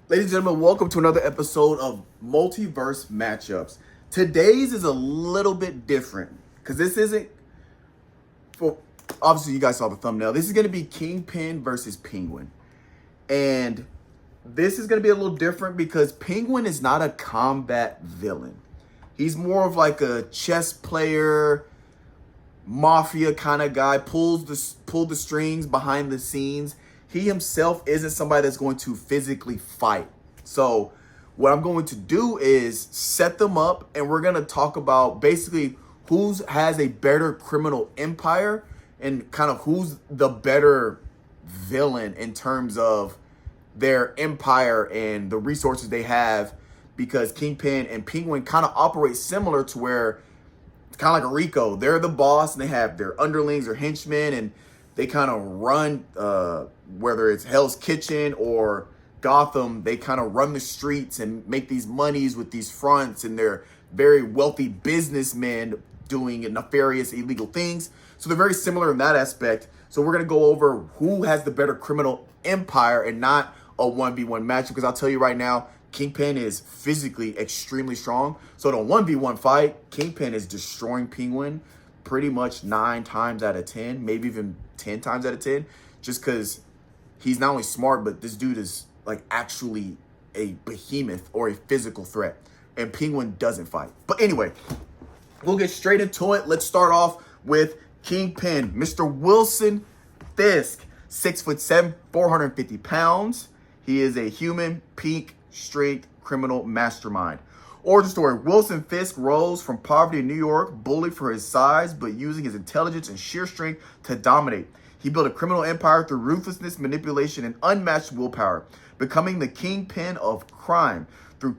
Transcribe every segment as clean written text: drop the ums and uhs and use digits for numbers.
Ladies and gentlemen, welcome to another episode of Multiverse Matchups. Today's is a little bit different because this isn't, well, obviously you guys saw the thumbnail. This is going to be Kingpin versus Penguin. And this is going to be a little different because Penguin is not a combat villain. He's more of like a chess player, mafia kind of guy, pulled the strings behind the scenes. He himself isn't somebody that's going to physically fight. So what I'm going to do is set them up, and we're going to talk about basically who has a better criminal empire and kind of who's the better villain in terms of their empire and the resources they have, because Kingpin and Penguin kind of operate similar to where it's kind of like a Rico. They're the boss and they have their underlings or henchmen, and they kind of run, whether it's Hell's Kitchen or Gotham, they kind of run the streets and make these monies with these fronts, and they're very wealthy businessmen doing nefarious, illegal things. So they're very similar in that aspect. So we're going to go over who has the better criminal empire and not a 1v1 match, because I'll tell you right now, Kingpin is physically extremely strong. So in a 1v1 fight, Kingpin is destroying Penguin pretty much 9 times out of 10, maybe even 10 times out of 10, just because he's not only smart, but this dude is like actually a behemoth or a physical threat, and Penguin doesn't fight. But anyway, we'll get straight into it. Let's start off with Kingpin, Mr. Wilson Fisk, 6'7", 450 pounds. He is a human peak strength criminal mastermind. Origin story: Wilson Fisk rose from poverty in New York, bullied for his size, but using his intelligence and sheer strength to dominate. He built a criminal empire through ruthlessness, manipulation, and unmatched willpower, becoming the kingpin of crime. Though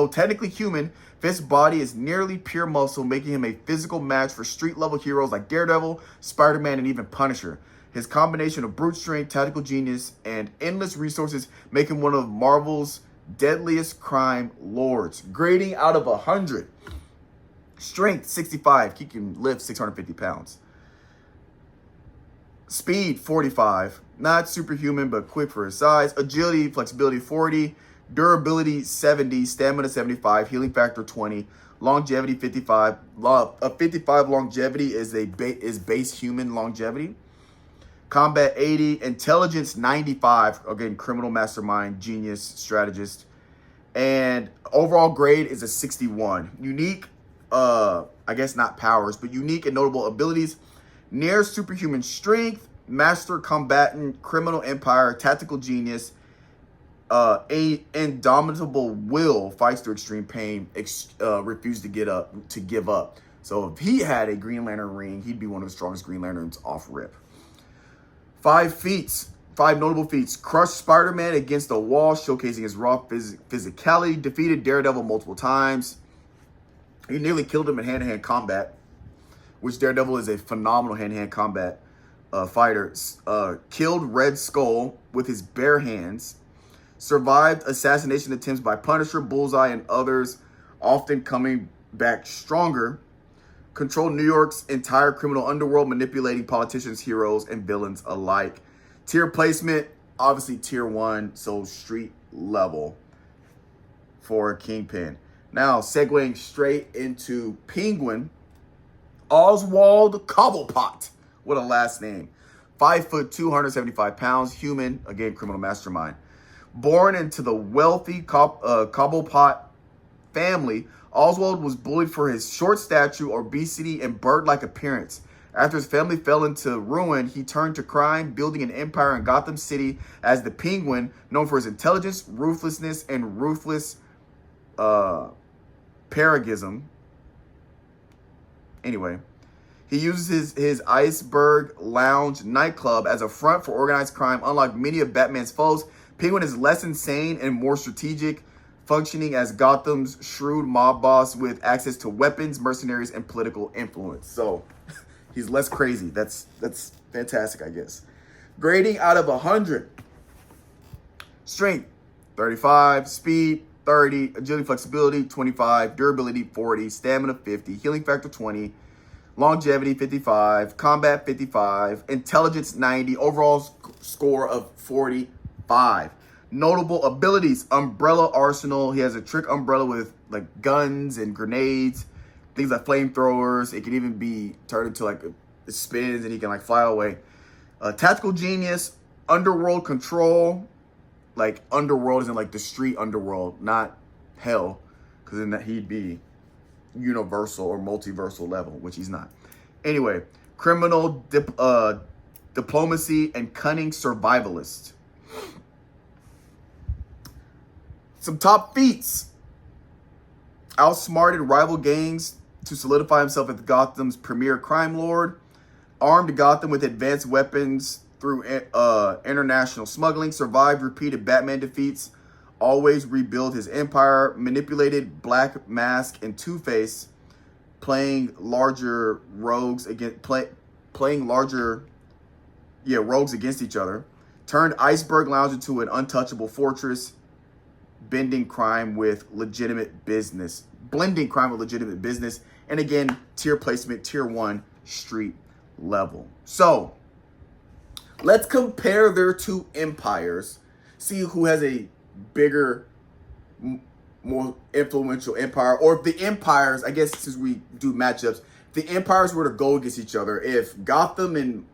technically human, Fisk's body is nearly pure muscle, making him a physical match for street-level heroes like Daredevil, Spider-Man, and even Punisher. His combination of brute strength, tactical genius, and endless resources make him one of Marvel's deadliest crime lords. Grading out of 100. Strength 65. He can lift 650 pounds. Speed 45. Not superhuman, but quick for his size. Agility, flexibility 40. Durability 70. Stamina 75. Healing factor 20. Longevity 55. 55 longevity is base human longevity. Combat 80, intelligence 95, again, criminal mastermind, genius, strategist. And overall grade is a 61. Unique, I guess not powers, but unique and notable abilities: near superhuman strength, master combatant, criminal empire, tactical genius, a indomitable will, fights through extreme pain, refuse to give up. So if he had a Green Lantern ring, he'd be one of the strongest Green Lanterns off rip. 5 notable feats: crushed Spider-Man against the wall, showcasing his raw physicality. Defeated Daredevil multiple times. He nearly killed him in hand-to-hand combat, which Daredevil is a phenomenal hand-to-hand combat fighter. Killed Red Skull with his bare hands. Survived assassination attempts by Punisher, Bullseye, and others, often coming back stronger. Controlled New York's entire criminal underworld, manipulating politicians, heroes, and villains alike. Tier placement, obviously tier 1, so street level for Kingpin. Now, segueing straight into Penguin, Oswald Cobblepot. What a last name. 5'2", 275 pounds, human, again, criminal mastermind. Born into the wealthy Cobblepot family, Oswald was bullied for his short stature, obesity, and bird-like appearance. After his family fell into ruin, he turned to crime, building an empire in Gotham City as the Penguin, known for his intelligence, ruthlessness, and ruthless paragism. Anyway, he uses his Iceberg Lounge nightclub as a front for organized crime. Unlike many of Batman's foes, Penguin is less insane and more strategic, functioning as Gotham's shrewd mob boss with access to weapons, mercenaries, and political influence. So he's less crazy. That's fantastic, I guess. Grading out of 100. Strength 35, speed 30, agility, flexibility 25, durability 40, stamina 50, healing factor 20, longevity 55, combat 55, intelligence 90, overall score of 45. Notable abilities: umbrella arsenal. He has a trick umbrella with like guns and grenades, things like flamethrowers. It can even be turned into like it spins and he can like fly away. Tactical genius, underworld control. Like underworld isn't like the street underworld, not hell, because then he'd be universal or multiversal level, which he's not. Anyway, criminal diplomacy and cunning survivalist. Some top feats: outsmarted rival gangs to solidify himself as Gotham's premier crime lord. Armed Gotham with advanced weapons through international smuggling. Survived repeated Batman defeats. Always rebuild his empire. Manipulated Black Mask and Two-Face, playing larger rogues against rogues against each other. Turned Iceberg Lounge into an untouchable fortress. Blending crime with legitimate business. And again, tier placement, tier 1, street level. So let's compare their two empires. See who has a bigger, more influential empire. Or if the empires, I guess since we do matchups, if the empires were to go against each other, if Gotham and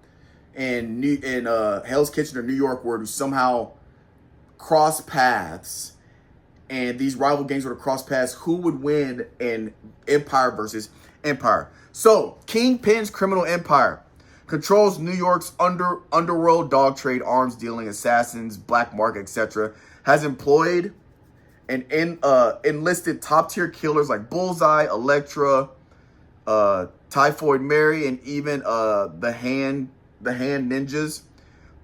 Hell's Kitchen or New York were to somehow cross paths, and these rival gangs were to cross paths, who would win in empire versus empire? So, Kingpin's criminal empire controls New York's underworld, dog trade, arms dealing, assassins, black market, etc. Has employed and enlisted top-tier killers like Bullseye, Elektra, Typhoid Mary, and even the Hand Ninjas.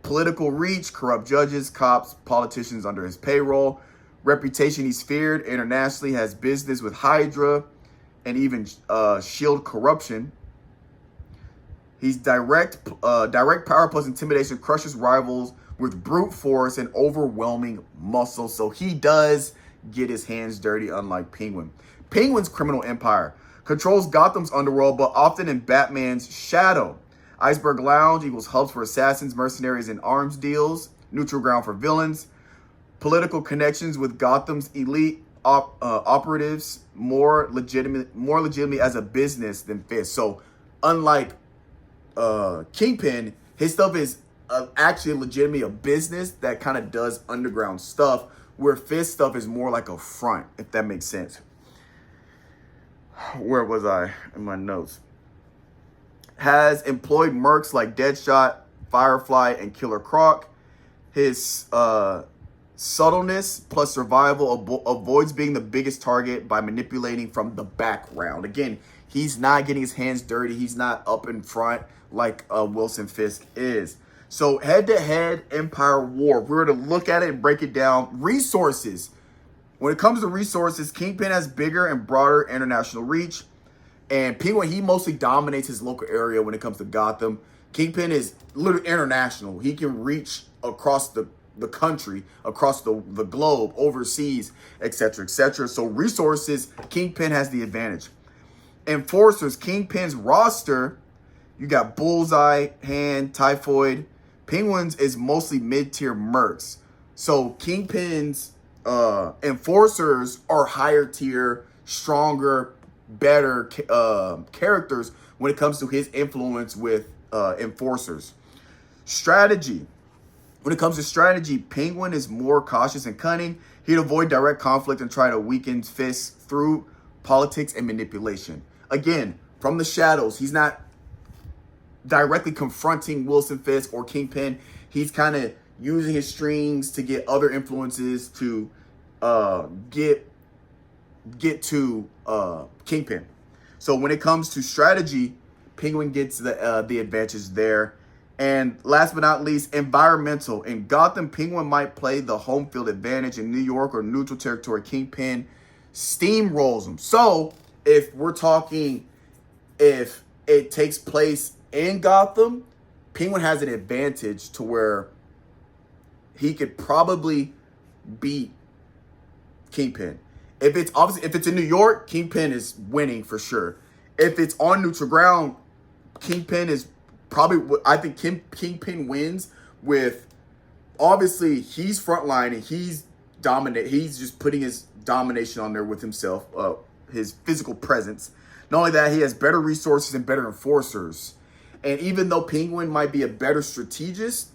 Political reach: corrupt judges, cops, politicians under his payroll. Reputation: he's feared internationally, has business with Hydra and even Shield corruption. He's direct power plus intimidation, crushes rivals with brute force and overwhelming muscle. So he does get his hands dirty, unlike Penguin. Penguin's criminal empire controls Gotham's underworld, but often in Batman's shadow. Iceberg Lounge equals hubs for assassins, mercenaries, and arms deals. Neutral ground for villains. Political connections with Gotham's elite operatives, more legitimately as a business than Fist. So unlike Kingpin, his stuff is actually legitimately a business that kind of does underground stuff, where Fist stuff is more like a front, if that makes sense. Where was I in my notes? Has employed mercs like Deadshot, Firefly, and Killer Croc. His subtleness plus survival avoids being the biggest target by manipulating from the background. Again, he's not getting his hands dirty. He's not up in front like Wilson Fisk is. So head-to-head Empire War. If we were to look at it and break it down, resources. When it comes to resources, Kingpin has bigger and broader international reach. And Penguin, he mostly dominates his local area when it comes to Gotham. Kingpin is literally international. He can reach across the country, across the globe, overseas, etc., etc. So resources, Kingpin has the advantage. Enforcers, Kingpin's roster, you got Bullseye, Hand, Typhoid. Penguin's is mostly mid-tier mercs. So Kingpin's enforcers are higher tier, stronger, better characters when it comes to his influence with enforcers. Strategy. When it comes to strategy, Penguin is more cautious and cunning. He'd avoid direct conflict and try to weaken Fisk through politics and manipulation. Again, from the shadows, he's not directly confronting Wilson Fisk or Kingpin. He's kind of using his strings to get other influences to get to Kingpin. So when it comes to strategy, Penguin gets the advantage there. And last but not least, environmental. In Gotham, Penguin might play the home field advantage. In New York or neutral territory, Kingpin steamrolls them. So if we're talking, if it takes place in Gotham, Penguin has an advantage to where he could probably beat Kingpin. If it's in New York, Kingpin is winning for sure. If it's on neutral ground, Kingpin is probably, I think Kingpin wins with obviously he's frontline and he's dominant. He's just putting his domination on there with himself, his physical presence. Not only that, he has better resources and better enforcers. And even though Penguin might be a better strategist,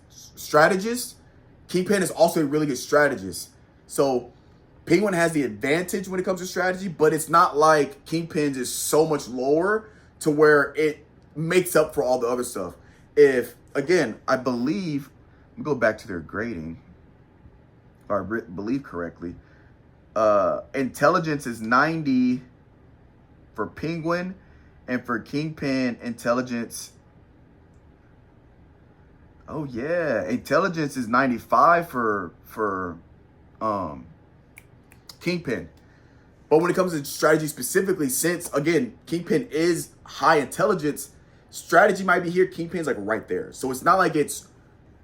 Kingpin is also a really good strategist. So Penguin has the advantage when it comes to strategy, but it's not like Kingpin's is so much lower to where it makes up for all the other stuff. If, again, I believe, let me go back to their grading, if I believe correctly. Intelligence is 90 for Penguin, and for Kingpin, intelligence, oh yeah, intelligence is 95 for Kingpin. But when it comes to strategy specifically, since, again, Kingpin is high intelligence, strategy might be here, Kingpin's like right there. So it's not like it's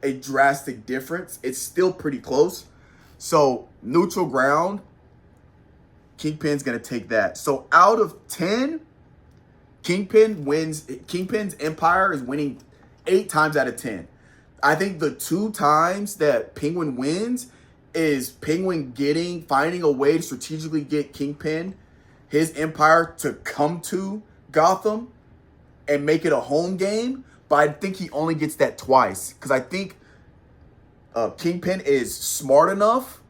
a drastic difference. It's still pretty close. So neutral ground, Kingpin's going to take that. So out of 10, Kingpin wins. Kingpin's empire is winning 8 times out of 10. I think the 2 times that Penguin wins is Penguin finding a way to strategically get Kingpin, his empire, to come to Gotham and make it a home game. But I think he only gets that twice, because I think Kingpin is smart enough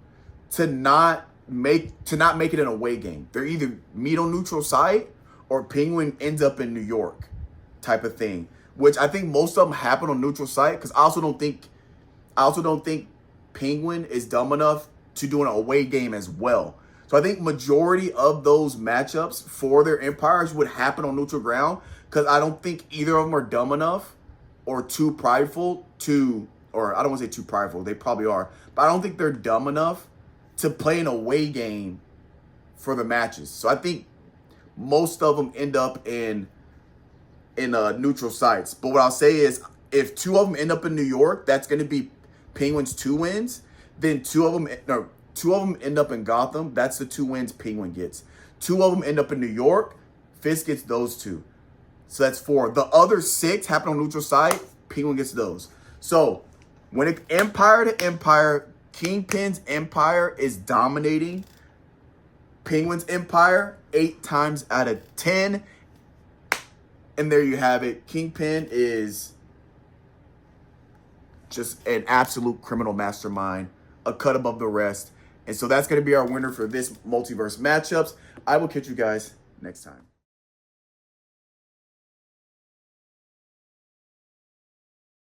to not make it an away game. They're either meet on neutral site or Penguin ends up in New York, type of thing. Which I think most of them happen on neutral site, because I also don't think Penguin is dumb enough to do an away game as well. So I think majority of those matchups for their empires would happen on neutral ground, because I don't think either of them are dumb enough or too prideful to, or I don't want to say too prideful, they probably are, but I don't think they're dumb enough to play an away game for the matches. So I think most of them end up in neutral sites. But what I'll say is, if 2 of them end up in New York, that's going to be Penguin's 2 wins. Then 2 of them end up in Gotham. That's the 2 wins Penguin gets. 2 of them end up in New York. Fisk gets those 2. So that's 4. The other 6 happen on neutral site. Penguin gets those. So when it empire to empire, Kingpin's empire is dominating Penguin's empire 8 times out of 10. And there you have it. Kingpin is just an absolute criminal mastermind, a cut above the rest. And so that's going to be our winner for this multiverse matchups. I will catch you guys next time.